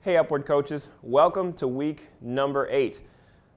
Hey Upward coaches, welcome to week number 8.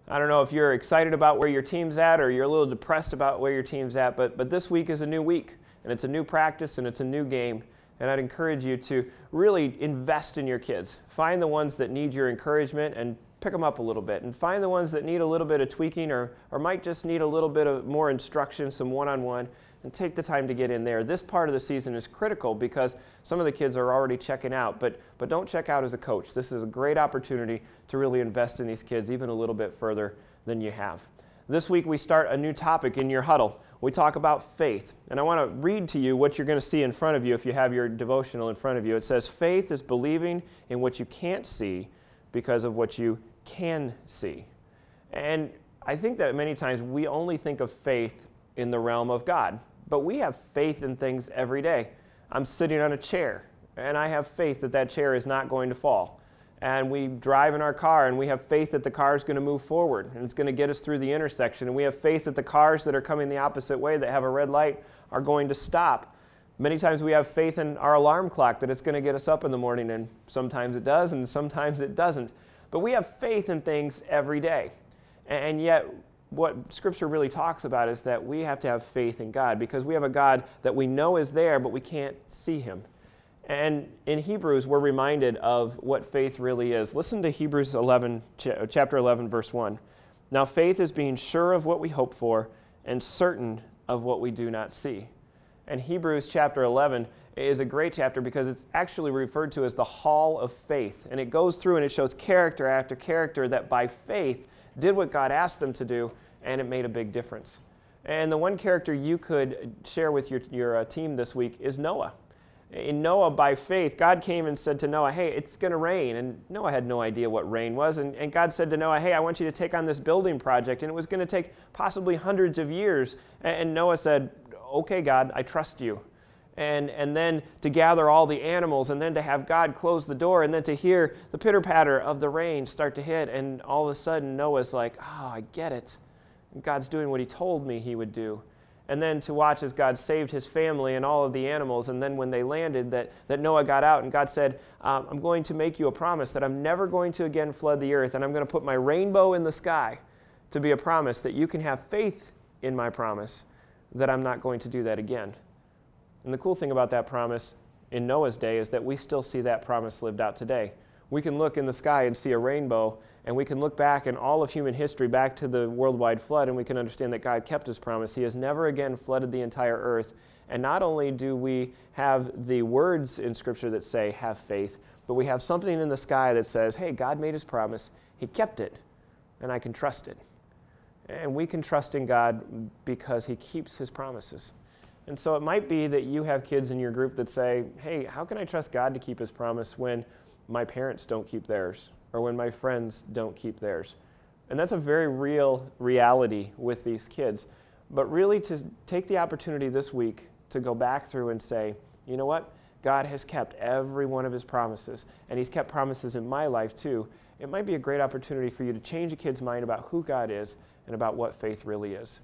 I don't know if you're excited about where your team's at or you're a little depressed about where your team's at, but this week is a new week and it's a new practice and it's a new game. And I'd encourage you to really invest in your kids. Find the ones that need your encouragement and pick them up a little bit, and find the ones that need a little bit of tweaking or might just need a little bit of more instruction, some one-on-one, and take the time to get in there. This part of the season is critical because some of the kids are already checking out, but don't check out as a coach. This is a great opportunity to really invest in these kids even a little bit further than you have. This week we start a new topic in your huddle. We talk about faith, and I want to read to you what you're going to see in front of you if you have your devotional in front of you. It says, faith is believing in what you can't see because of what you can see. And I think that many times we only think of faith in the realm of God, but we have faith in things every day. I'm sitting on a chair, and I have faith that that chair is not going to fall. And we drive in our car, and we have faith that the car is going to move forward, and it's going to get us through the intersection. And we have faith that the cars that are coming the opposite way that have a red light are going to stop. Many times we have faith in our alarm clock that it's going to get us up in the morning, and sometimes it does, and sometimes it doesn't. But we have faith in things every day. And yet, what Scripture really talks about is that we have to have faith in God because we have a God that we know is there, but we can't see Him. And in Hebrews, we're reminded of what faith really is. Listen to Hebrews 11, chapter 11, verse 1. Now faith is being sure of what we hope for and certain of what we do not see. And Hebrews chapter 11 is a great chapter because it's actually referred to as the hall of faith. And it goes through and it shows character after character that by faith did what God asked them to do, and it made a big difference. And the one character you could share with your team this week is Noah. In Noah, by faith, God came and said to Noah, hey, it's going to rain. And Noah had no idea what rain was. And God said to Noah, hey, I want you to take on this building project. And it was going to take possibly hundreds of years. And Noah said, okay, God, I trust you. And then to gather all the animals, and then to have God close the door, and then to hear the pitter-patter of the rain start to hit. And all of a sudden, Noah's like, oh, I get it. God's doing what He told me He would do. And then to watch as God saved his family and all of the animals. And then when they landed, that Noah got out and God said, I'm going to make you a promise that I'm never going to again flood the earth. And I'm going to put my rainbow in the sky to be a promise that you can have faith in my promise that I'm not going to do that again. And the cool thing about that promise in Noah's day is that we still see that promise lived out today. We can look in the sky and see a rainbow, and we can look back in all of human history back to the worldwide flood, and we can understand that God kept His promise. He has never again flooded the entire earth. And not only do we have the words in Scripture that say, have faith, but we have something in the sky that says, hey, God made His promise, He kept it, and I can trust it. And we can trust in God because He keeps His promises. And so it might be that you have kids in your group that say, hey, how can I trust God to keep His promise when my parents don't keep theirs, or when my friends don't keep theirs? And that's a very real reality with these kids. But really to take the opportunity this week to go back through and say, you know what? God has kept every one of His promises, and He's kept promises in my life too. It might be a great opportunity for you to change a kid's mind about who God is and about what faith really is.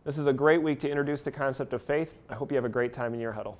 This is a great week to introduce the concept of faith. I hope you have a great time in your huddle.